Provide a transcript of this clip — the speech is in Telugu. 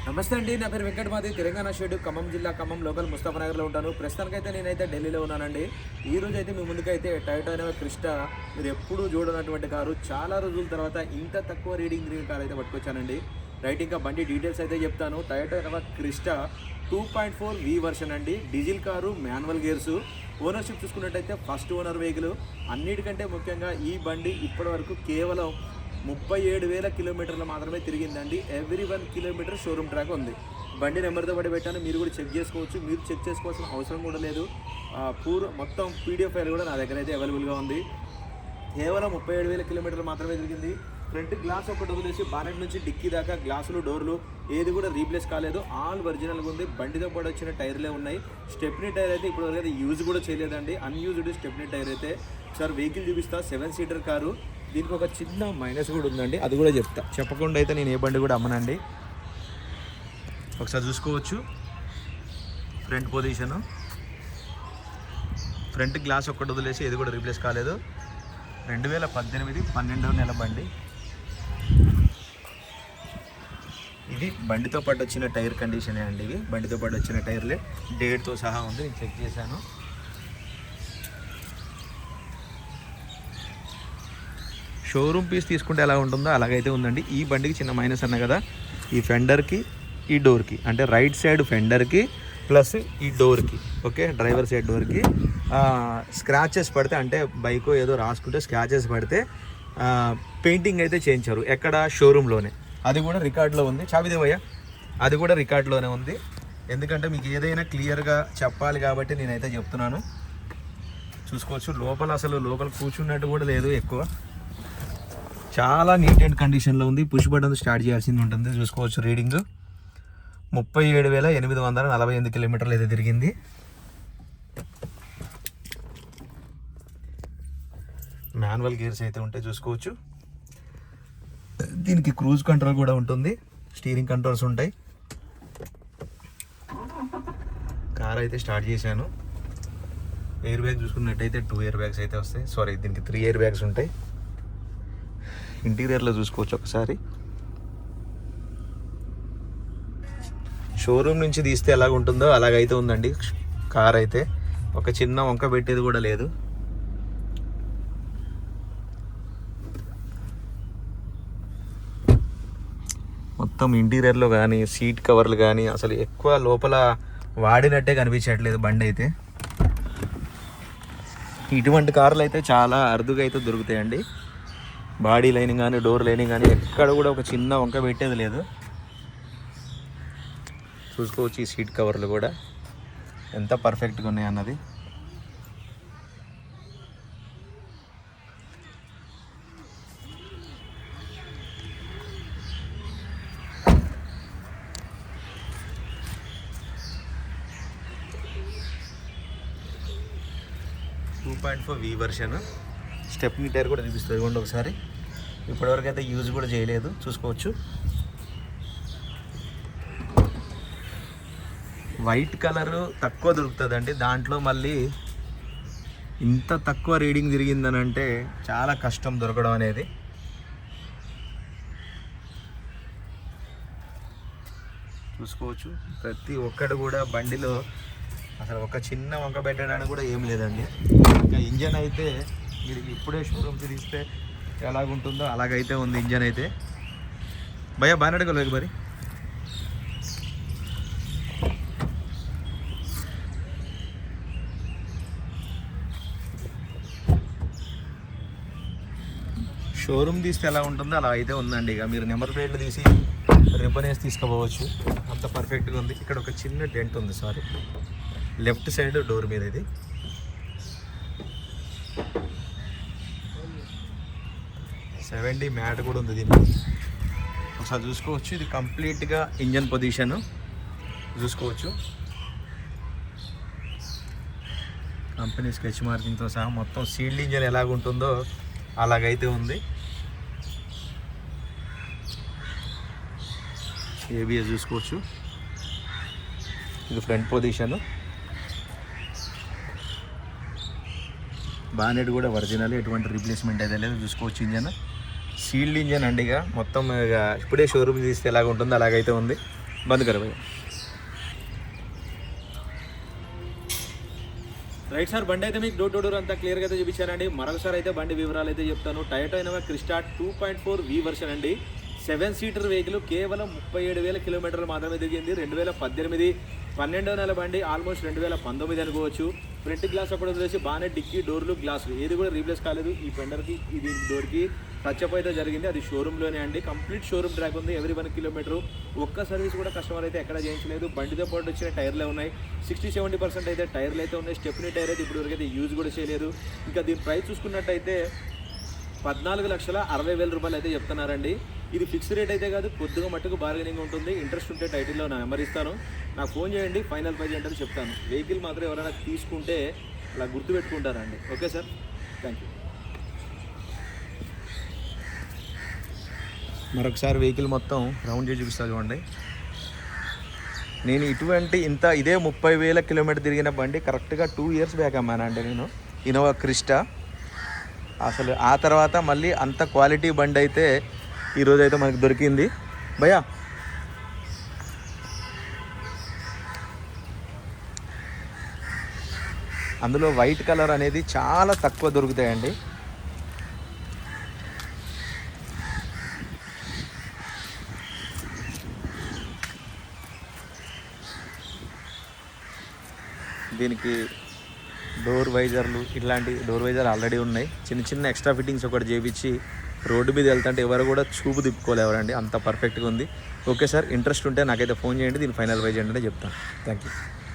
నమస్తే అండి, నా పేరు వెంకటమాది. తెలంగాణ షేడ్ ఖమ్మం జిల్లా ఖమ్మం లోకల్ ముస్తాఫానగర్లో ఉంటాను. ప్రస్తుతానికైతే నేనైతే ఢిల్లీలో ఉన్నానండి. ఈ రోజు అయితే మీ ముందుకైతే టయోటా ఇన్నోవా క్రిస్టా, మీరు ఎప్పుడూ చూడనటువంటి కారు, చాలా రోజుల తర్వాత ఇంత తక్కువ రీడింగ్ తిరిగిన కారు అయితే పట్టుకొచ్చానండి. రైట్, ఇంకా బండి డీటెయిల్స్ అయితే చెప్తాను. Toyota Innova Crysta 2.4 V version అండి. Diesel car, manual gears. Ownership చూసుకున్నట్టయితే ఫస్ట్ ఓనర్ వెహికల్. అన్నిటికంటే ముఖ్యంగా ఈ బండి ఇప్పటివరకు కేవలం 37,000 కిలోమీటర్లు మాత్రమే తిరిగిందండి. ఎవ్రీ 1 కిలోమీటర్ షోరూమ్ ట్రాక్ ఉంది. బండి నెంబర్తో పడి పెట్టాను, మీరు కూడా చెక్ చేసుకోవచ్చు. మీరు చెక్ చేసుకోవాల్సిన అవసరం కూడా లేదు. మొత్తం PDF ఫైల్ కూడా నా దగ్గర అయితే అవైలబుల్గా ఉంది. కేవలం 37,000 కిలోమీటర్లు మాత్రమే తిరిగింది. ఫ్రంట్ గ్లాస్ ఒకటి వదిలేసి బానెట్ నుంచి డిక్కీ దాకా గ్లాసులు, డోర్లు ఏది కూడా రీప్లేస్ కాలేదు. ఆల్ ఒరిజినల్గా ఉంది. బండితో పాటు వచ్చిన టైర్లే ఉన్నాయి. స్టెప్నీ టైర్ అయితే ఇప్పటివరకు అయితే యూజ్ కూడా చేయలేదండి. అన్యూజ్డ్ స్టెప్నీ టైర్ అయితే. సార్ వెహికల్ చూపిస్తా. 7 సీటర్ కారు. దీనికి ఒక చిన్న మైనస్ కూడా ఉందండి, అది కూడా చెప్తా. చెప్పకుండా అయితే నేను ఏ బండి కూడా అమ్మనండి. ఒకసారి చూసుకోవచ్చు. ఫ్రంట్ పొజిషను, ఫ్రంట్ గ్లాస్ ఒక్కటి వదిలేసి ఏది కూడా రీప్లేస్ కాలేదు. 2018 12వ నెల బండి. ఇది బండితో పాటు వచ్చిన టైర్ కండిషనే అండి. ఇవి బండితో పాటు వచ్చిన టైర్లే, డేట్తో సహా ఉంది. నేను చెక్ చేశాను. షోరూమ్ పీస్ తీసుకుంటే ఎలా ఉంటుందో అలాగైతే ఉందండి. ఈ బండికి చిన్న మైనస్ అన్న కదా, ఈ ఫెండర్కి, ఈ డోర్కి, అంటే రైట్ సైడ్ ఫెండర్కి ప్లస్ ఈ డోర్కి, ఓకే, డ్రైవర్ సైడ్ డోర్కి స్క్రాచెస్ పడితే, అంటే బైక్ ఏదో రాసుకుంటే స్క్రాచెస్ పడితే పెయింటింగ్ అయితే చేయించారు. ఎక్కడ? షోరూంలోనే. అది కూడా రికార్డులో ఉంది. చావిదేవయ్య, అది కూడా రికార్డులోనే ఉంది. ఎందుకంటే మీకు ఏదైనా క్లియర్గా చెప్పాలి కాబట్టి నేనైతే చెప్తున్నాను. చూసుకోవచ్చు. లోపల కూర్చున్నట్టు కూడా లేదు ఎక్కువ. చాలా నీట్ అండ్ కండిషన్లో ఉంది. పుష్ బటన్ స్టార్ట్ చేయాల్సింది ఉంటుంది. చూసుకోవచ్చు. రీడింగ్ 37,848 కిలోమీటర్లు అయితే తిరిగింది. మాన్యువల్ గేర్స్ అయితే ఉంటాయి, చూసుకోవచ్చు. దీనికి క్రూజ్ కంట్రోల్ కూడా ఉంటుంది. స్టీరింగ్ కంట్రోల్స్ ఉంటాయి. కార్ అయితే స్టార్ట్ చేశాను. ఎయిర్ బ్యాగ్ చూసుకున్నట్టయితే 2 ఎయిర్ బ్యాగ్స్ అయితే వస్తాయి. సారీ, దీనికి 3 ఎయిర్ బ్యాగ్స్ ఉంటాయి. ఇంటీరియర్లో చూసుకోవచ్చు ఒకసారి. షోరూమ్ నుంచి తీస్తే ఎలాగ ఉంటుందో అలాగైతే ఉందండి కార్ అయితే. ఒక చిన్న వంక పెట్టేది కూడా లేదు. మొత్తం ఇంటీరియర్లో కానీ, సీట్ కవర్లు కానీ అసలు ఎక్కువ లోపల వాడినట్టే కనిపించట్లేదు బండి అయితే. ఇటువంటి కార్లు అయితే చాలా అరుదుగా అయితే దొరుకుతాయండి. బాడీ లైనింగ్ కానీ, డోర్ లైనింగ్ కానీ ఎక్కడ కూడా ఒక చిన్న వంక పెట్టేది లేదు. చూసుకోవచ్చు. ఈ సీట్ కవర్లు కూడా ఎంత పర్ఫెక్ట్గా ఉన్నాయి అన్నది. V version. స్టెప్నీ టైర్ కూడా చూపిస్తుంది ఇవ్వండి ఒకసారి. ఇప్పటివరకు అయితే యూజ్ కూడా చేయలేదు, చూసుకోవచ్చు. వైట్ కలర్ తక్కువ దొరుకుతుందండి. దాంట్లో మళ్ళీ ఇంత తక్కువ రీడింగ్ తిరిగిందని అంటే చాలా కష్టం దొరకడం అనేది. చూసుకోవచ్చు. ప్రతి ఒక్కటి కూడా బండిలో అసలు ఒక చిన్న వంక పెట్టడానికి కూడా ఏం లేదండి. ఇంకా ఇంజన్ అయితే మీరు ఇప్పుడే షోరూమ్కి తీస్తే ఎలాగుంటుందో అలాగైతే ఉంది ఇంజన్ అయితే. భయ్యా బాగా అడగలేదు మరి. షోరూమ్ తీస్తే ఎలా ఉంటుందో అలా అయితే ఉందండి. ఇక మీరు నెంబర్ ప్లేట్లు తీసి రిబ్బన్ వేసి తీసుకుపోవచ్చు. అంత పర్ఫెక్ట్గా ఉంది. ఇక్కడ ఒక చిన్న డెంట్ ఉంది, సారీ, లెఫ్ట్ సైడ్ డోర్ మీద. ఇది 70 మ్యాట్ కూడా ఉంది దీనికి. ఒకసారి చూసుకోవచ్చు. ఇది కంప్లీట్గా ఇంజన్ పొజిషన్ చూసుకోవచ్చు. కంపెనీ స్కెచ్ మార్కింగ్తో సహా మొత్తం సీల్డ్ ఇంజన్ ఎలాగుంటుందో అలాగైతే ఉంది. ABS చూసుకోవచ్చు. ఇది ఫ్రంట్ పొజిషన్. బానెట్ కూడా ఒరిజినల్, ఎటువంటి రీప్లేస్మెంట్ అయితే లేదు. చూసుకోవచ్చు. ఇంజన్ సీల్డ్ ఇంజన్ అండి. ఇక మొత్తం ఇప్పుడే షోరూమ్ తీస్తే ఎలాగ ఉంటుందో అలాగైతే ఉంది. బంద్ కర భయ్యా. రైట్ సార్, బండి అయితే మీకు డోర్ అంతా క్లియర్గా అయితే చూపించానండి. మరొకసారి అయితే బండి వివరాలు అయితే చెప్తాను. Toyota Innova Crysta 2.4 V version అండి. 7 సీటర్ వెహికల్, కేవలం 37,000 కిలోమీటర్లు మాత్రమే తిరిగింది. 2018 12వ నెల బండి, ఆల్మోస్ట్ 2019 అనుకోవచ్చు. ఫ్రంట్ గ్లాస్ ఒకటి వదిలేసి బాగానే డిక్కీ, డోర్లు, గ్లాసులు ఏది కూడా రీప్లేస్ కాలేదు. ఈ ఫెండర్కి ఇది డోర్కి టచ్అప్ అయితే జరిగింది. అది షోరూంలోనే అండి. కంప్లీట్ షోరూమ్ ట్రాక్ ఉంది. ఎవ్రీ 1 కిలోమీటర్ ఒక్క సర్వీస్ కూడా కస్టమర్ అయితే ఎక్కడ చేయించలేదు. బండితో పాటు వచ్చిన టైర్లే ఉన్నాయి. 60-70% అయితే టైర్లు అయితే ఉన్నాయి. స్టెప్నీ టైర్ అయితే ఇప్పుడు వరకు అయితే యూజ్ కూడా చేయలేదు. ఇంకా దీని ప్రైస్ చూసుకున్నట్టయితే 14,60,000 రూపాయలు అయితే చెప్తున్నారండి. ఇది ఫిక్స్ రేట్ అయితే కాదు, కొద్దిగా మట్టుకు బార్గెనింగ్ ఉంటుంది. ఇంట్రెస్ట్ ఉంటే టైటిల్లో నా నెంబర్ ఇస్తాను, నాకు ఫోన్ చేయండి. ఫైనల్ ప్రైజ్ అంటే చెప్తాను. వెహికల్ మాత్రం ఎవరైనా తీసుకుంటే అలా గుర్తుపెట్టుకుంటారండి. Okay sir, thank you. మరొకసారి వెహికల్ మొత్తం రౌండ్ చేసి చూపిస్తాను చూడండి. నేను ఇదే 30,000 కిలోమీటర్ తిరిగిన బండి కరెక్ట్గా 2 ఇయర్స్ బ్యాక్ అమ్మానండి నేను, ఇన్నోవా క్రిస్టా. అసలు ఆ తర్వాత మళ్ళీ అంత క్వాలిటీ బండి అయితే ఈరోజు అయితే మనకు దొరికింది భయ్యా. అందులో వైట్ కలర్ అనేది చాలా తక్కువ దొరుకుతాయండి. దీనికి డోర్ వైజర్లు, ఇట్లాంటి డోర్ వైజర్ ఆల్రెడీ ఉన్నాయి. చిన్న ఎక్స్ట్రా ఫిట్టింగ్స్ ఒకటి చేయించి రోడ్డు మీద వెళ్తుంటే ఎవరు కూడా చూపు తిప్పుకోలేవరండి, అంత పర్ఫెక్ట్గా ఉంది. ఓకే సార్, ఇంట్రెస్ట్ ఉంటే నాకైతే ఫోన్ చేయండి. దీని ఫైనల్ ప్రైజ్ ఏంటంటే చెప్తాను. Thank you.